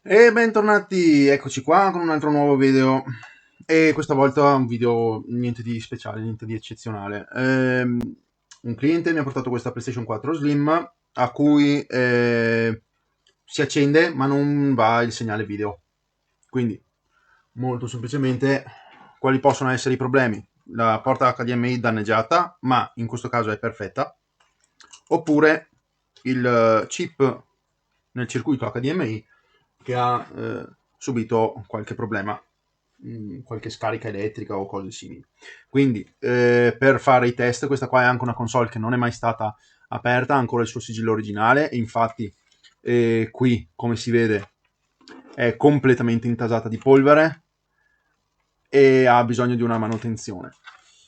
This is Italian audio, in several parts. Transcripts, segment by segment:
E bentornati, eccoci qua con un altro nuovo video. E questa volta un video niente di speciale, niente di eccezionale. Un cliente mi ha portato questa PlayStation 4 Slim a cui si accende ma non va il segnale video. Quindi, molto semplicemente, quali possono essere i problemi? La porta HDMI danneggiata, ma in questo caso è perfetta, oppure il chip nel circuito HDMI che ha subito qualche problema, qualche scarica elettrica o cose simili. Quindi per fare i test, questa qua è anche una console che non è mai stata aperta, ha ancora il suo sigillo originale, e infatti qui, come si vede, è completamente intasata di polvere e ha bisogno di una manutenzione.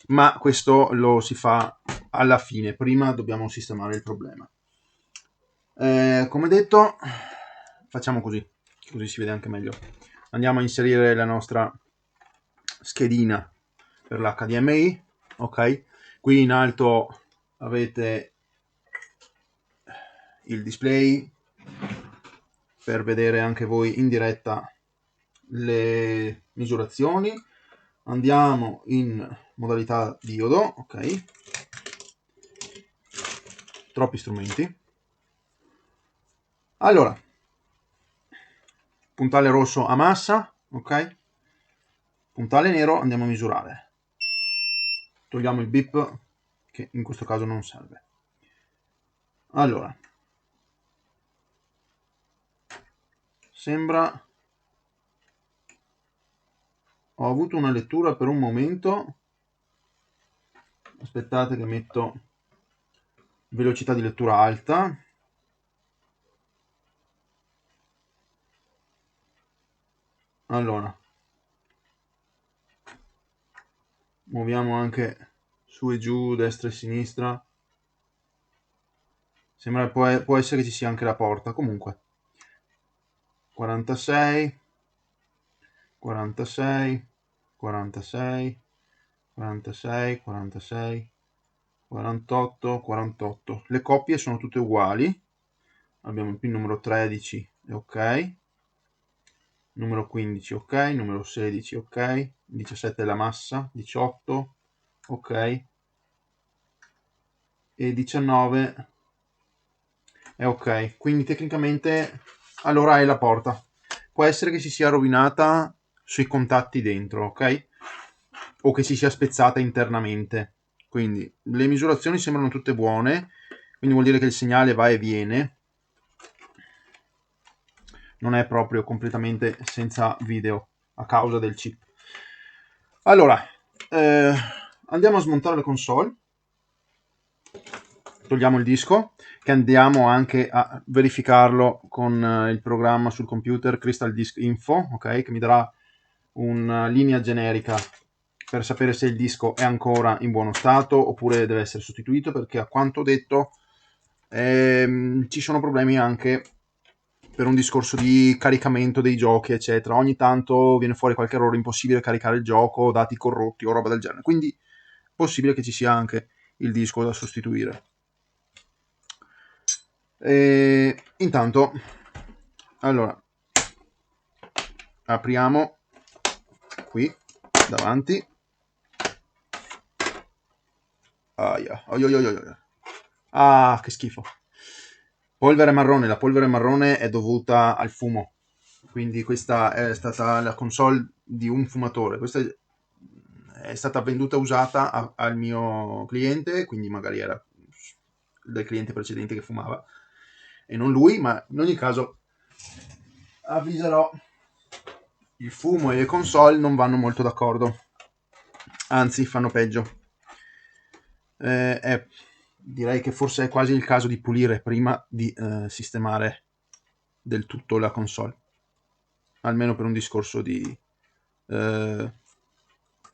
Ma questo lo si fa alla fine, prima dobbiamo sistemare il problema. Come detto, facciamo così si vede anche meglio. Andiamo a inserire la nostra schedina per l'HDMI, ok? Qui in alto avete il display per vedere anche voi in diretta le misurazioni. Andiamo in modalità diodo, ok? Troppi strumenti. Allora, puntale rosso a massa, ok? Puntale nero, andiamo a misurare. Togliamo il bip, che in questo caso non serve. Allora, sembra... Ho avuto una lettura per un momento. Aspettate che metto velocità di lettura alta. Allora, muoviamo anche su e giù, destra e sinistra. Sembra può essere che ci sia anche la porta. Comunque, 46, 46, 46, 46, 46, 48, 48. Le coppie sono tutte uguali. Abbiamo il pin numero 13 e ok, numero 15 ok, numero 16 ok, 17 è la massa, 18 ok e 19 è ok. Quindi tecnicamente allora è la porta. Può essere che si sia rovinata sui contatti dentro, ok? O che si sia spezzata internamente. Quindi le misurazioni sembrano tutte buone, quindi vuol dire che il segnale va e viene. Non è proprio completamente senza video a causa del chip. Allora, andiamo a smontare la console. Togliamo il disco, che andiamo anche a verificarlo con il programma sul computer Crystal Disk Info, ok, che mi darà una linea generica per sapere se il disco è ancora in buono stato oppure deve essere sostituito, perché a quanto detto ci sono problemi anche per un discorso di caricamento dei giochi, eccetera. Ogni tanto viene fuori qualche errore, impossibile caricare il gioco, dati corrotti o roba del genere. Quindi è possibile che ci sia anche il disco da sostituire. E intanto, allora, apriamo qui davanti. Aia, aia, aia, aia. Ah, che schifo. Polvere marrone. La polvere marrone è dovuta al fumo. Quindi questa è stata la console di un fumatore. Questa è stata venduta usata al mio cliente, quindi magari era del cliente precedente che fumava e non lui, ma in ogni caso avviserò, il fumo e le console non vanno molto d'accordo, anzi fanno peggio. Direi che forse è quasi il caso di pulire prima di sistemare del tutto la console, almeno per un discorso di eh,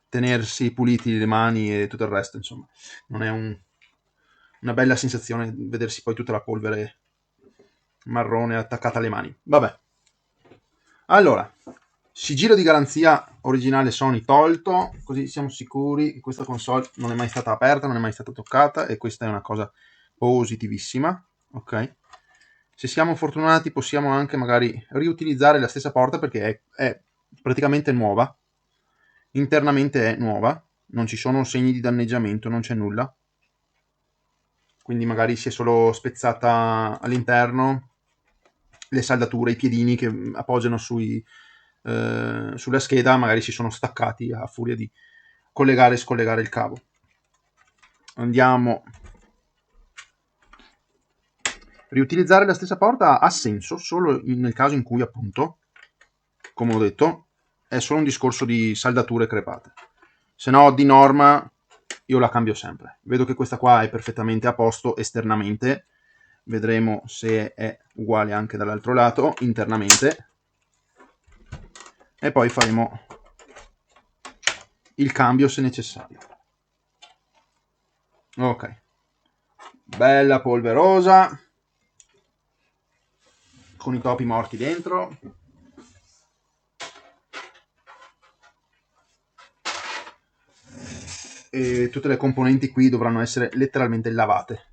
tenersi puliti le mani e tutto il resto, insomma. Non è una bella sensazione vedersi poi tutta la polvere marrone attaccata alle mani. Vabbè. Allora, sigillo di garanzia originale Sony tolto, così siamo sicuri che questa console non è mai stata aperta, non è mai stata toccata, e questa è una cosa positivissima, ok? Se siamo fortunati possiamo anche magari riutilizzare la stessa porta perché è praticamente nuova, internamente è nuova, non ci sono segni di danneggiamento, non c'è nulla, quindi magari si è solo spezzata all'interno le saldature, i piedini che appoggiano sulla scheda magari si sono staccati a furia di collegare e scollegare il cavo. Andiamo. Riutilizzare la stessa porta ha senso solo nel caso in cui, appunto, come ho detto, è solo un discorso di saldature crepate. Se no, di norma, io la cambio sempre. Vedo che questa qua è perfettamente a posto esternamente. Vedremo se è uguale anche dall'altro lato, internamente. E poi faremo il cambio se necessario. Ok. Bella polverosa. Con i topi morti dentro. E tutte le componenti qui dovranno essere letteralmente lavate.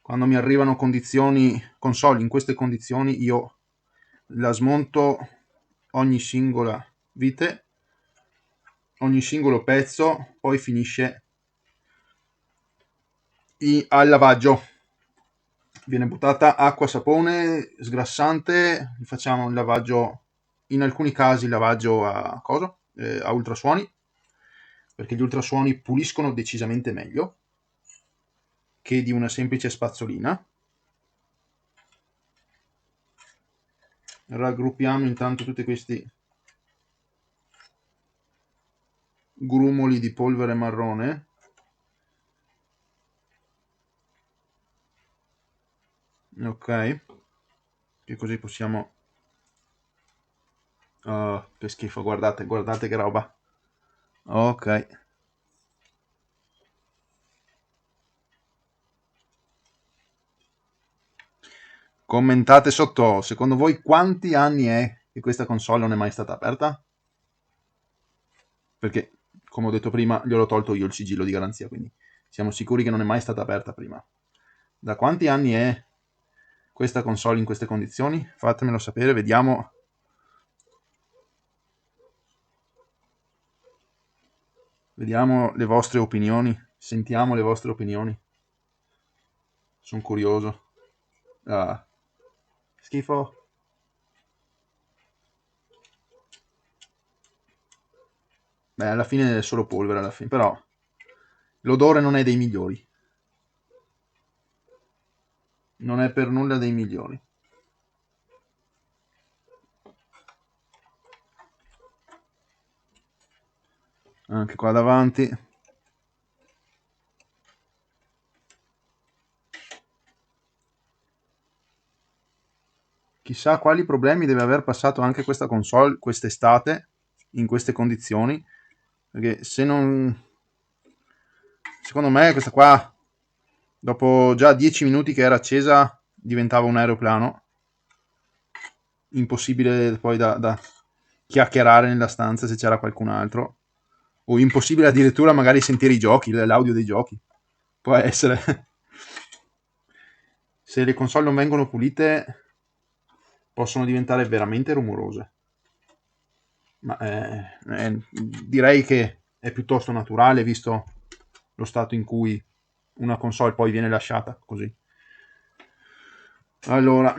Quando mi arrivano console in queste condizioni, io la smonto ogni singola vite, ogni singolo pezzo, poi finisce al lavaggio. Viene buttata acqua, sapone, sgrassante, facciamo il lavaggio, in alcuni casi il lavaggio a ultrasuoni, perché gli ultrasuoni puliscono decisamente meglio che di una semplice spazzolina. Raggruppiamo intanto tutti questi grumoli di polvere marrone. Ok, che così possiamo... Oh, che schifo, guardate, guardate che roba. Ok. Commentate sotto, secondo voi quanti anni è che questa console non è mai stata aperta? Perché, come ho detto prima, gliel'ho tolto io il sigillo di garanzia, quindi siamo sicuri che non è mai stata aperta prima. Da quanti anni è questa console in queste condizioni? Fatemelo sapere, vediamo. Vediamo le vostre opinioni, sentiamo le vostre opinioni. Sono curioso. Ah, schifo. Beh, alla fine è solo polvere, alla fine, però l'odore non è dei migliori. Non è per nulla dei migliori. Anche qua davanti. Chissà quali problemi deve aver passato anche questa console quest'estate in queste condizioni, perché se non... secondo me questa qua, dopo già 10 minuti che era accesa, diventava un aeroplano. Impossibile poi da chiacchierare nella stanza se c'era qualcun altro. O impossibile addirittura magari sentire i giochi, l'audio dei giochi. Può essere. Se le console non vengono pulite possono diventare veramente rumorose. Ma direi che è piuttosto naturale visto lo stato in cui una console poi viene lasciata così. Allora,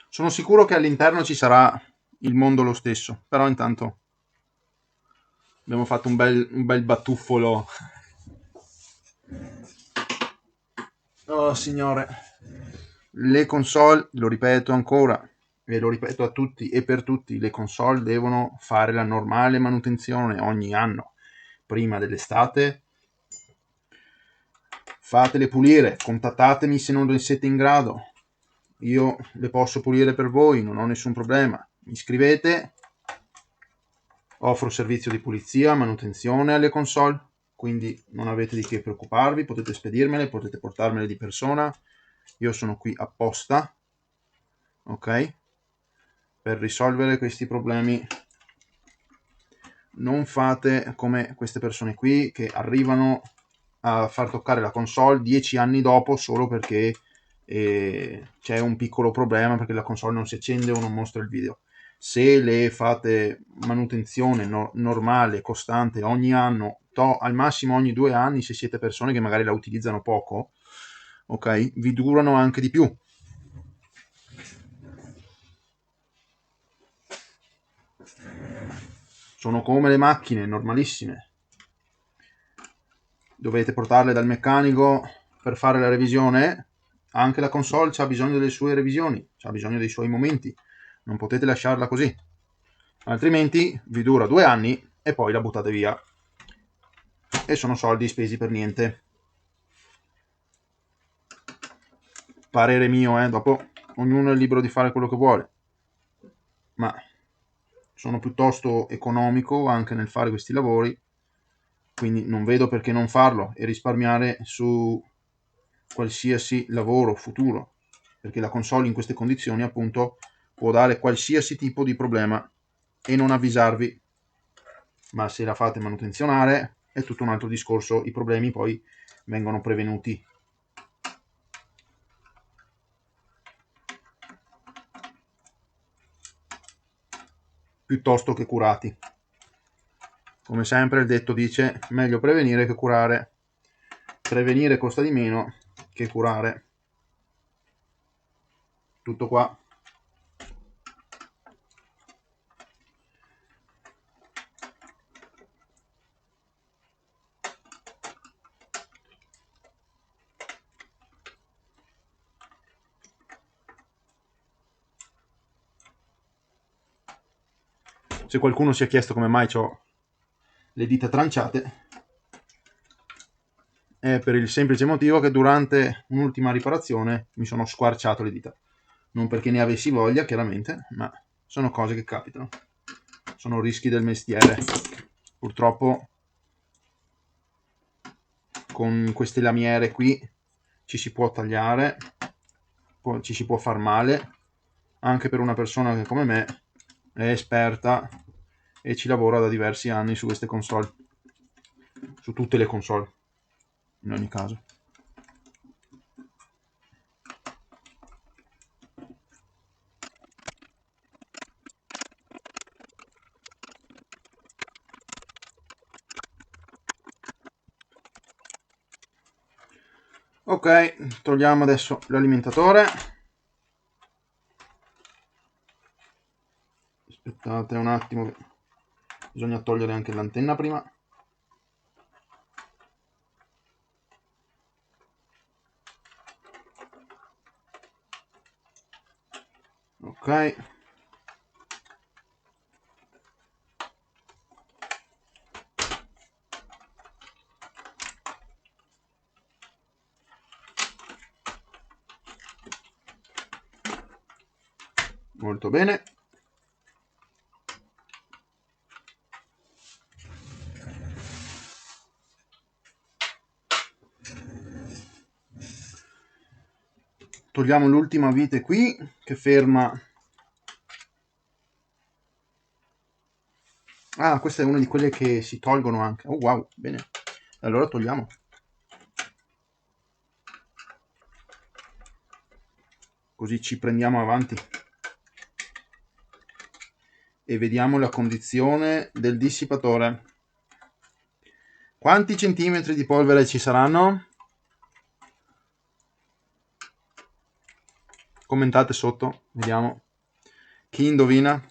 sono sicuro che all'interno ci sarà il mondo lo stesso, però intanto abbiamo fatto un bel batuffolo. Oh signore, le console, lo ripeto ancora, ve lo ripeto a tutti e per tutti, le console devono fare la normale manutenzione ogni anno. Prima dell'estate fatele pulire, contattatemi se non siete in grado, io le posso pulire per voi, non ho nessun problema. Mi scrivete, offro servizio di pulizia, manutenzione alle console, quindi non avete di che preoccuparvi, potete spedirmele, potete portarmele di persona, io sono qui apposta, ok? Per risolvere questi problemi. Non fate come queste persone qui che arrivano a far toccare la console 10 anni dopo solo perché c'è un piccolo problema, perché la console non si accende o non mostra il video. Se le fate manutenzione normale, costante, ogni anno, al massimo ogni 2 anni, se siete persone che magari la utilizzano poco, ok, vi durano anche di più. Sono come le macchine normalissime, dovete portarle dal meccanico per fare la revisione. Anche la console ha bisogno delle sue revisioni, ha bisogno dei suoi momenti, non potete lasciarla così, altrimenti vi dura 2 anni e poi la buttate via e sono soldi spesi per niente. Parere mio, dopo ognuno è libero di fare quello che vuole, ma sono piuttosto economico anche nel fare questi lavori, quindi non vedo perché non farlo e risparmiare su qualsiasi lavoro futuro, perché la console in queste condizioni appunto può dare qualsiasi tipo di problema e non avvisarvi, ma se la fate manutenzionare è tutto un altro discorso, i problemi poi vengono prevenuti. Piuttosto che curati. Come sempre il detto dice meglio prevenire che curare. Prevenire costa di meno che curare. Tutto qua. Se qualcuno si è chiesto come mai ho le dita tranciate, è per il semplice motivo che durante un'ultima riparazione mi sono squarciato le dita. Non perché ne avessi voglia, chiaramente, ma sono cose che capitano. Sono rischi del mestiere. Purtroppo con queste lamiere qui ci si può tagliare, ci si può far male, anche per una persona che come me è esperta e ci lavora da diversi anni su queste console, su tutte le console in ogni caso. Ok, togliamo adesso l'alimentatore. Aspettate un attimo, bisogna togliere anche l'antenna prima. Ok. Molto bene. Togliamo l'ultima vite qui che ferma. Ah, questa è una di quelle che si tolgono anche. Oh wow, bene. Allora togliamo. Così ci prendiamo avanti. E vediamo la condizione del dissipatore. Quanti centimetri di polvere ci saranno? Commentate sotto, vediamo. Chi indovina?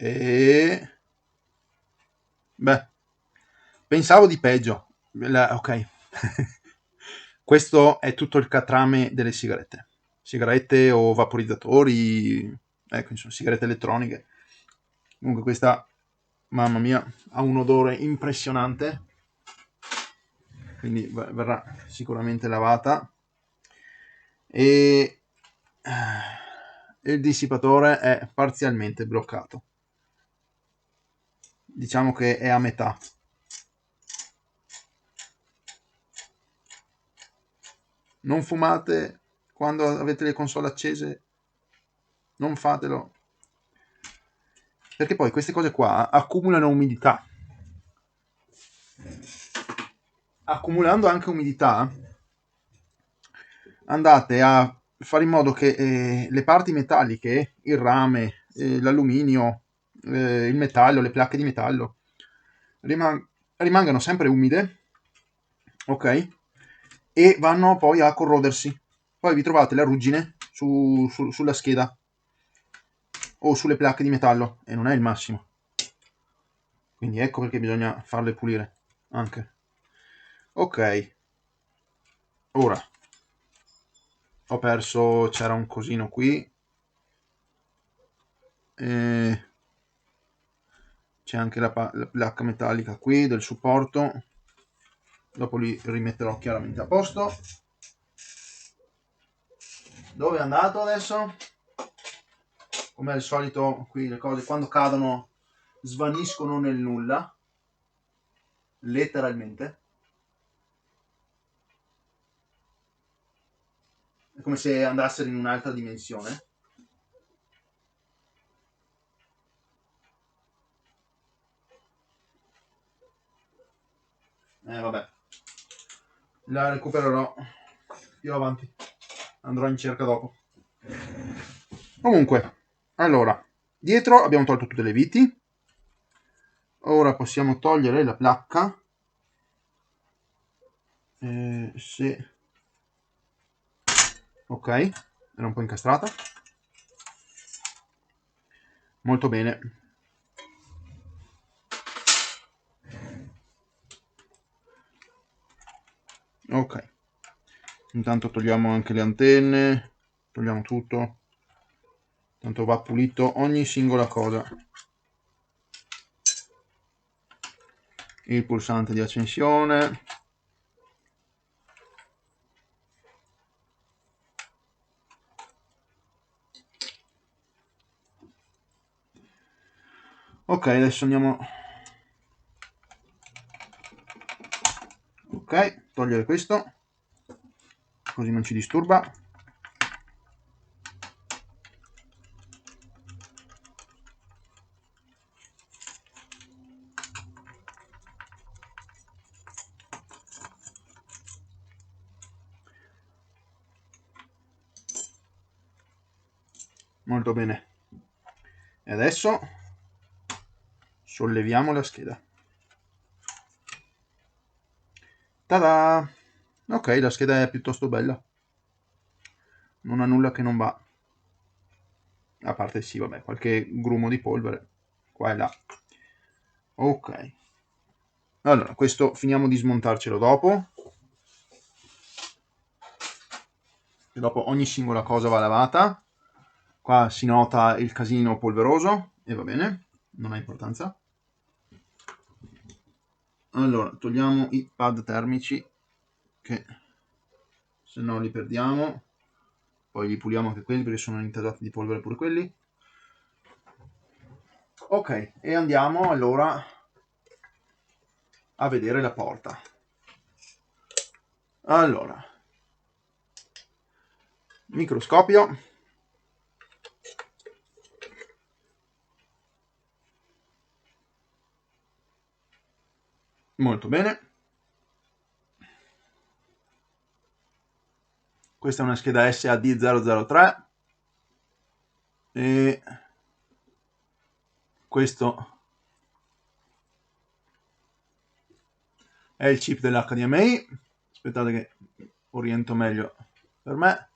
E... beh, pensavo di peggio. Ok. Questo è tutto il catrame delle sigarette. Sigarette o vaporizzatori, ecco, insomma, sigarette elettroniche. Comunque questa, mamma mia, ha un odore impressionante. Quindi verrà sicuramente lavata. E il dissipatore è parzialmente bloccato. Diciamo che è a metà. Non fumate quando avete le console accese, non fatelo, perché poi queste cose qua accumulano umidità. Accumulando anche umidità, andate a fare in modo che le parti metalliche, il rame, l'alluminio, il metallo, le placche di metallo, rimangano sempre umide, ok? E vanno poi a corrodersi. Poi vi trovate la ruggine sulla scheda o sulle placche di metallo e non è il massimo. Quindi ecco perché bisogna farle pulire anche. Ok, ora ho perso, c'era un cosino qui. C'è anche la placca metallica qui del supporto. Dopo li rimetterò chiaramente a posto. Dove è andato adesso? Come al solito qui le cose quando cadono svaniscono nel nulla, letteralmente. È come se andassero in un'altra dimensione. Vabbè, la recupererò più avanti, andrò in cerca dopo. Comunque, allora, dietro abbiamo tolto tutte le viti. Ora possiamo togliere la placca. Se... ok, era un po' incastrata. Molto bene. Ok, intanto togliamo anche le antenne, togliamo tutto, tanto va pulito ogni singola cosa. Il pulsante di accensione, ok, adesso andiamo, ok, togliere questo così non ci disturba. Molto bene. E adesso solleviamo la scheda. Tada! Ok, la scheda è piuttosto bella. Non ha nulla che non va. A parte sì, vabbè, qualche grumo di polvere qua e là. Ok. Allora, questo finiamo di smontarcelo dopo. E dopo ogni singola cosa va lavata. Qua si nota il casino polveroso e va bene, non ha importanza. Allora, togliamo i pad termici che se no li perdiamo. Poi li puliamo anche quelli perché sono intasati di polvere pure quelli. Ok, e andiamo allora a vedere la porta. Allora, microscopio. Molto bene. Questa è una scheda SAD003 e questo è il chip dell'HDMI. Aspettate che oriento meglio per me.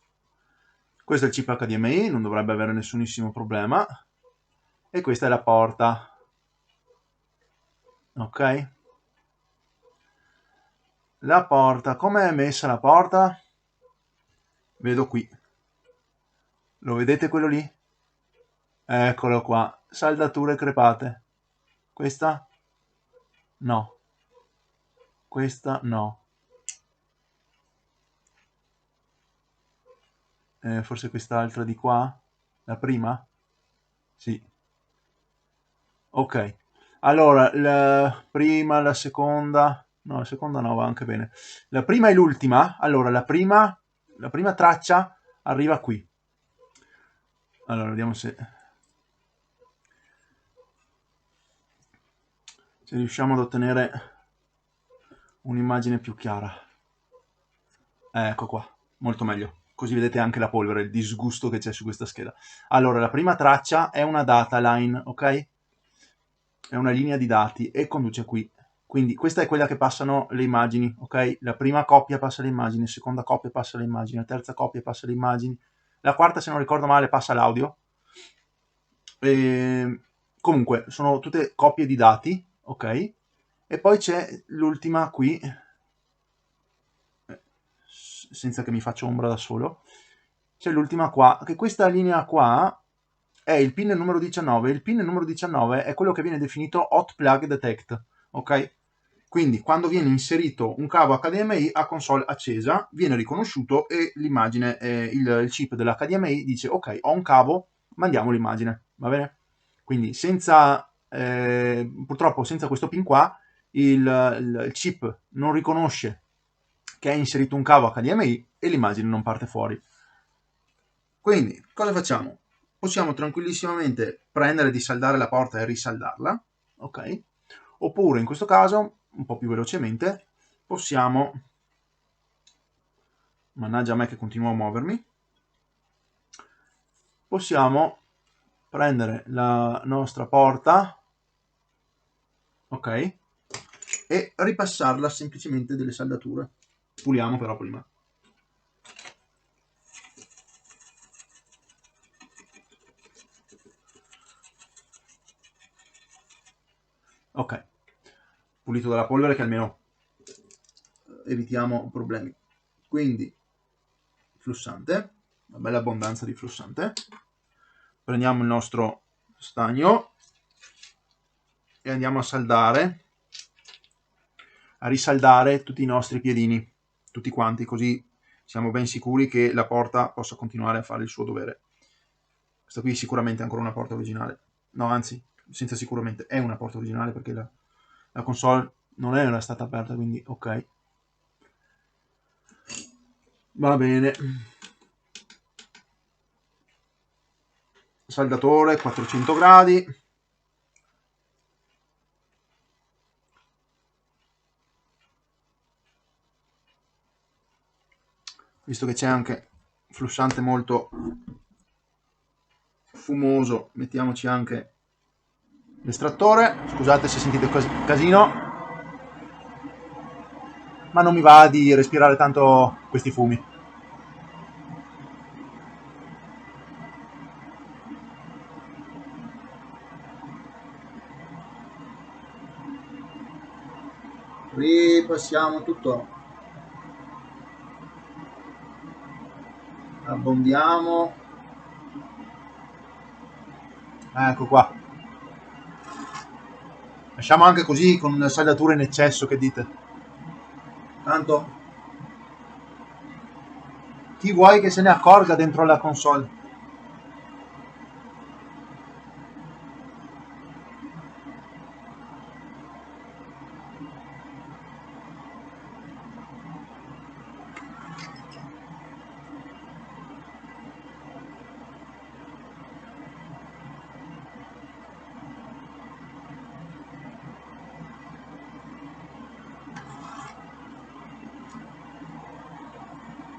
Questo è il chip HDMI, non dovrebbe avere nessunissimo problema. e questa è la porta, ok? La porta, come è messa la porta? Vedo qui, lo vedete quello lì? Eccolo qua, saldature crepate. Questa? No. Questa no. Forse quest'altra di qua? La prima? Sì. Ok. Allora, la prima, la seconda... No, la seconda no, va anche bene. La prima e l'ultima. Allora, la prima traccia arriva qui. Allora, vediamo se riusciamo ad ottenere un'immagine più chiara. Ecco qua, molto meglio. Così vedete anche la polvere, il disgusto che c'è su questa scheda. Allora, la prima traccia è una data line, ok? È una linea di dati e conduce qui. Quindi questa è quella che passano le immagini, ok? La prima coppia passa le immagini, la seconda coppia passa le immagini, la terza coppia passa le immagini, la quarta, se non ricordo male, passa l'audio. Comunque, sono tutte coppie di dati, ok? E poi c'è l'ultima qui, senza che mi faccia ombra da solo. C'è l'ultima qua, che questa linea qua è il pin numero 19. Il pin numero 19 è quello che viene definito hot plug detect, ok? Quindi quando viene inserito un cavo HDMI a console accesa, viene riconosciuto e l'immagine, il chip dell'HDMI dice ok, ho un cavo, mandiamo l'immagine, va bene? Quindi purtroppo senza questo pin qua, il chip non riconosce che è inserito un cavo HDMI e l'immagine non parte fuori. Quindi, cosa facciamo? Possiamo tranquillissimamente prendere, disaldare la porta e risaldarla, ok? Oppure, in questo caso, un po' più velocemente, possiamo, mannaggia a me che continuo a muovermi, possiamo prendere la nostra porta, ok? E ripassarla semplicemente delle saldature. Puliamo però prima. Ok, pulito dalla polvere che almeno evitiamo problemi. Quindi flussante, una bella abbondanza di flussante. Prendiamo il nostro stagno e andiamo a saldare, a risaldare tutti i nostri piedini, tutti quanti, così siamo ben sicuri che la porta possa continuare a fare il suo dovere. Questa qui sicuramente è ancora una porta originale. No, anzi, senza sicuramente è una porta originale perché la console non era stata aperta, quindi ok. Va bene. Saldatore 400 gradi. Visto che c'è anche flussante molto fumoso, mettiamoci anche l'estrattore. Scusate se sentite casino, ma non mi va di respirare tanto questi fumi. Ripassiamo tutto, abbondiamo. Ecco qua. Lasciamo anche così con una saldatura in eccesso, che dite? Tanto chi vuoi che se ne accorga dentro la console?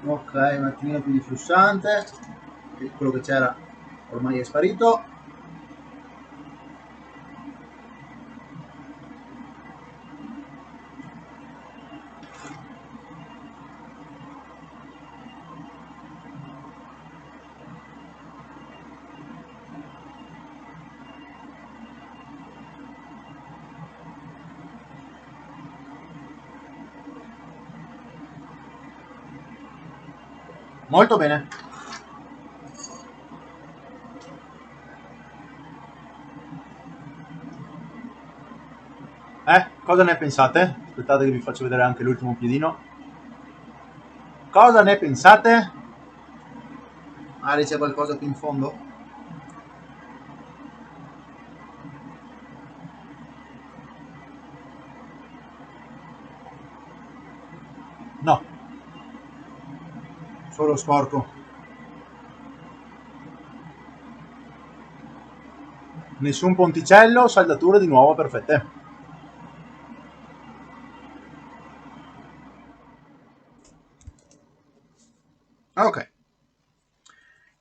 Ok, un attimino più di flussante, quello che c'era ormai è sparito. Molto bene. Cosa ne pensate? Aspettate che vi faccio vedere anche l'ultimo piedino. Cosa ne pensate? Ari, c'è qualcosa qui in fondo? No, solo sporco. Nessun ponticello, saldature di nuovo perfette. Ok.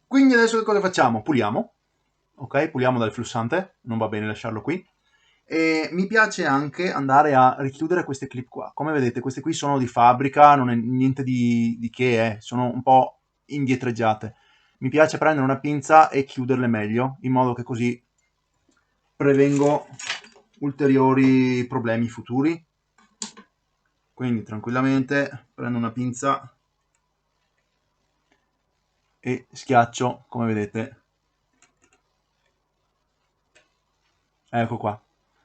Quindi adesso che cosa facciamo? Puliamo. Ok, puliamo dal flussante, non va bene lasciarlo qui. E mi piace anche andare a richiudere queste clip qua. Come vedete, queste qui sono di fabbrica, non è niente di che, sono un po' indietreggiate. Mi piace prendere una pinza e chiuderle meglio, in modo che così prevengo ulteriori problemi futuri. Quindi tranquillamente prendo una pinza e schiaccio, come vedete. Ecco qua.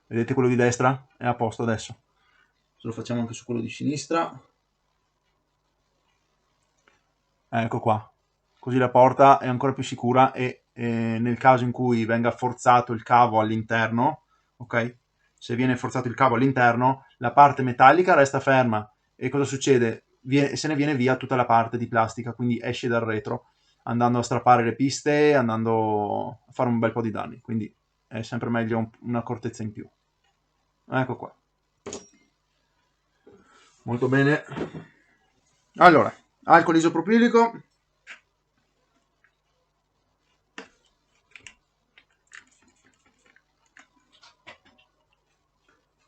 Vedete quello di destra? È a posto adesso. Se lo facciamo anche su quello di sinistra. Ecco qua. Così la porta è ancora più sicura e nel caso in cui venga forzato il cavo all'interno, ok? Se viene forzato il cavo all'interno, la parte metallica resta ferma e cosa succede? Se ne viene via tutta la parte di plastica, quindi esce dal retro, andando a strappare le piste, andando a fare un bel po' di danni. Quindi è sempre meglio un'accortezza in più. Ecco qua. Molto bene. Allora, alcol isopropilico.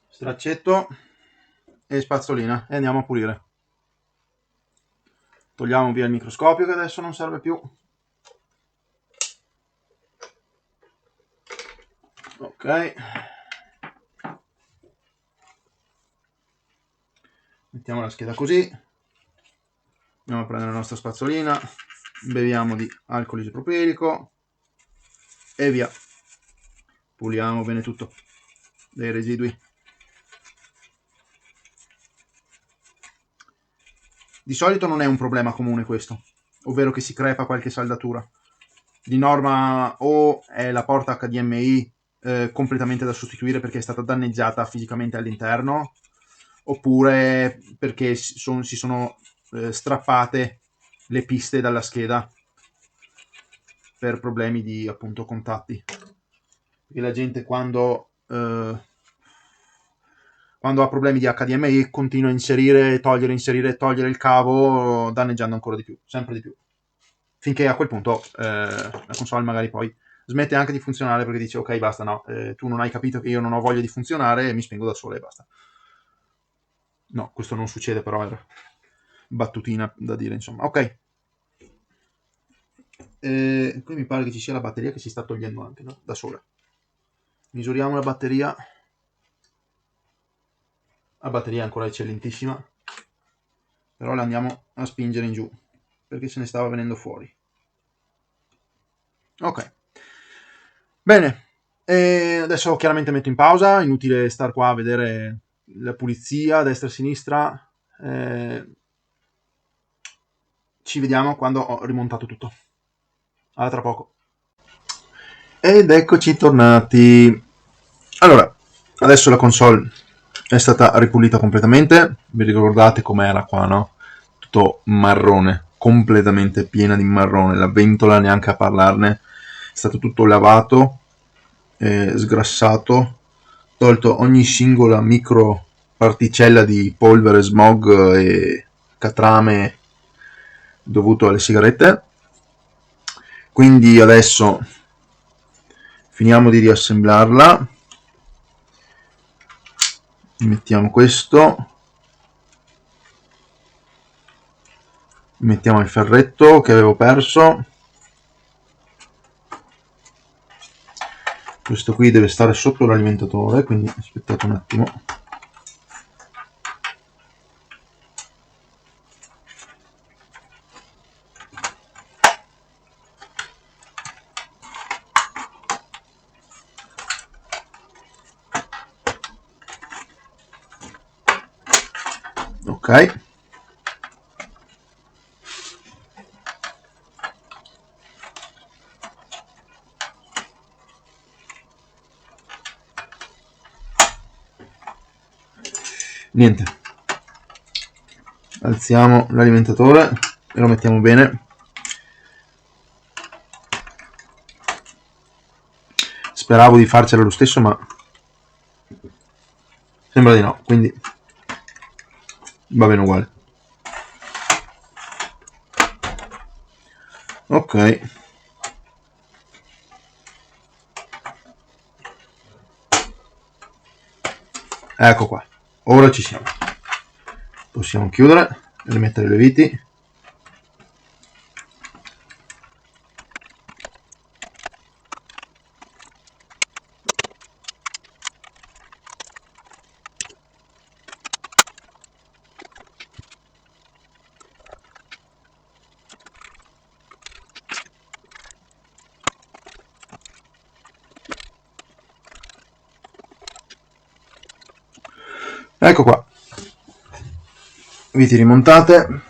Straccetto e spazzolina e andiamo a pulire. Togliamo via il microscopio che adesso non serve più. Ok. Mettiamo la scheda così. Andiamo a prendere la nostra spazzolina. Beviamo di alcol isopropilico e via. Puliamo bene tutto dei residui. Di solito non è un problema comune questo, ovvero che si crepa qualche saldatura. Di norma o è la porta HDMI completamente da sostituire perché è stata danneggiata fisicamente all'interno, oppure perché si sono strappate le piste dalla scheda per problemi di appunto contatti. Perché la gente quando ha problemi di HDMI continua a inserire, togliere il cavo, danneggiando ancora di più, sempre di più. Finché a quel punto la console magari poi smette anche di funzionare perché dice ok basta, no, tu non hai capito che io non ho voglia di funzionare e mi spengo da sola e basta. No, questo non succede, però era battutina da dire, insomma. Ok. Qui mi pare che ci sia la batteria che si sta togliendo anche, no? Da sola. Misuriamo la batteria. La batteria è ancora eccellentissima, però la andiamo a spingere in giù perché se ne stava venendo fuori. Ok. Bene. Adesso chiaramente metto in pausa, inutile star qua a vedere la pulizia a destra e a sinistra. Ci vediamo quando ho rimontato tutto. A tra poco. Ed eccoci tornati. Allora, adesso la console è stata ripulita completamente. Vi ricordate com'era qua, no? Tutto marrone, completamente piena di marrone, la ventola neanche a parlarne. È stato tutto lavato, sgrassato, tolto ogni singola micro particella di polvere, smog e catrame dovuto alle sigarette. Quindi adesso finiamo di riassemblarla. Mettiamo questo, mettiamo il ferretto che avevo perso. Questo qui deve stare sotto l'alimentatore, quindi aspettate un attimo. Ok. Niente, alziamo l'alimentatore e lo mettiamo bene. Speravo di farcela lo stesso, ma sembra di no, quindi va bene uguale. Ok, ecco qua, ora ci siamo. Possiamo chiudere e rimettere le viti. Ecco qua, viti rimontate.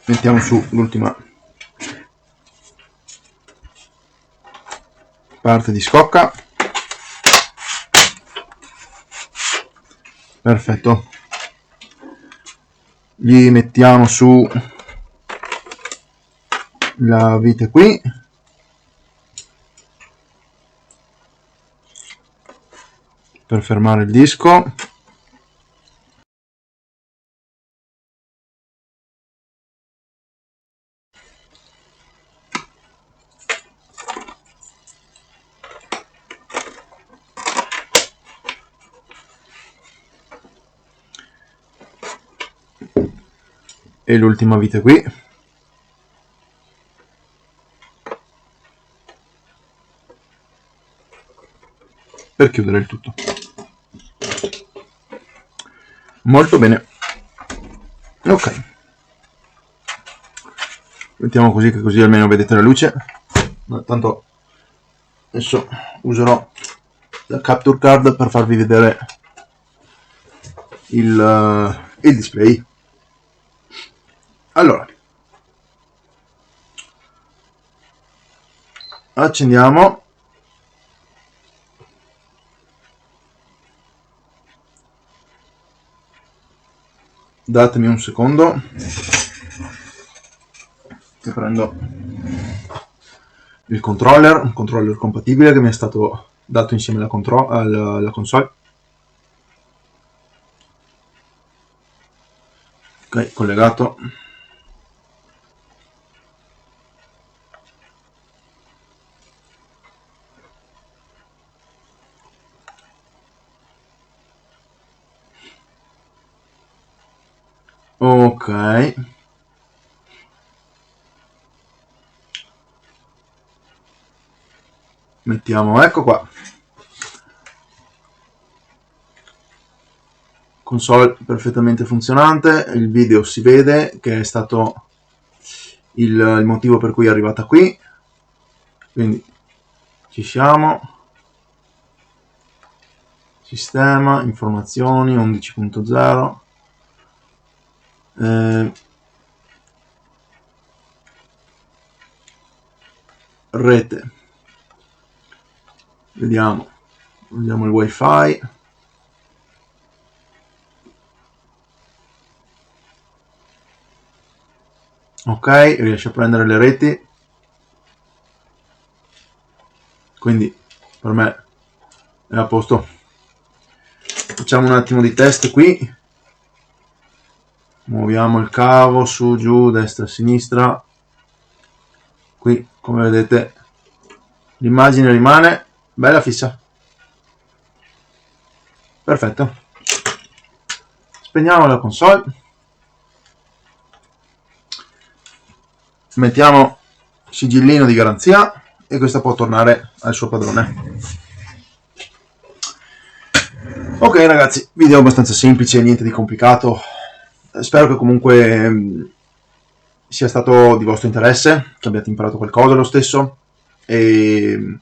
Mettiamo su l'ultima parte di scocca. Perfetto. Gli mettiamo su la vite qui. Per fermare il disco. E l'ultima vite qui. Per chiudere il tutto. Molto bene. Ok. Mettiamo così, che così almeno vedete la luce. Tanto adesso userò la capture card per farvi vedere il display. Allora, accendiamo. Datemi un secondo che prendo il controller, un controller compatibile che mi è stato dato insieme alla console. Ok, collegato. Ok. Mettiamo, ecco qua. Console perfettamente funzionante, il video si vede che è stato il motivo per cui è arrivata qui, quindi ci siamo. Sistema, informazioni, 11.0, rete, vediamo il wifi, ok, riesce a prendere le reti, quindi per me è a posto. Facciamo un attimo di test qui, muoviamo il cavo su, giù, destra, sinistra. Qui come vedete l'immagine rimane bella fissa. Perfetto. Spegniamo la console, mettiamo sigillino di garanzia e questa può tornare al suo padrone. Ok ragazzi, video abbastanza semplice, niente di complicato. Spero che comunque sia stato di vostro interesse, che abbiate imparato qualcosa lo stesso, e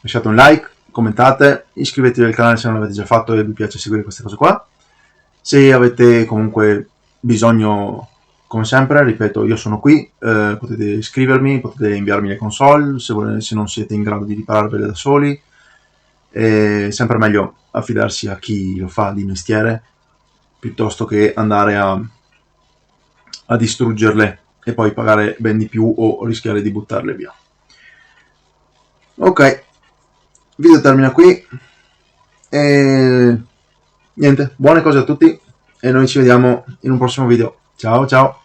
lasciate un like, commentate, iscrivetevi al canale se non l'avete già fatto e vi piace seguire queste cose qua. Se avete comunque bisogno, come sempre, ripeto, io sono qui, potete scrivermi, potete inviarmi le console se non siete in grado di ripararvele da soli. È sempre meglio affidarsi a chi lo fa di mestiere piuttosto che andare a distruggerle e poi pagare ben di più o rischiare di buttarle via. Ok, il video termina qui e niente, buone cose a tutti e noi ci vediamo in un prossimo video. Ciao ciao!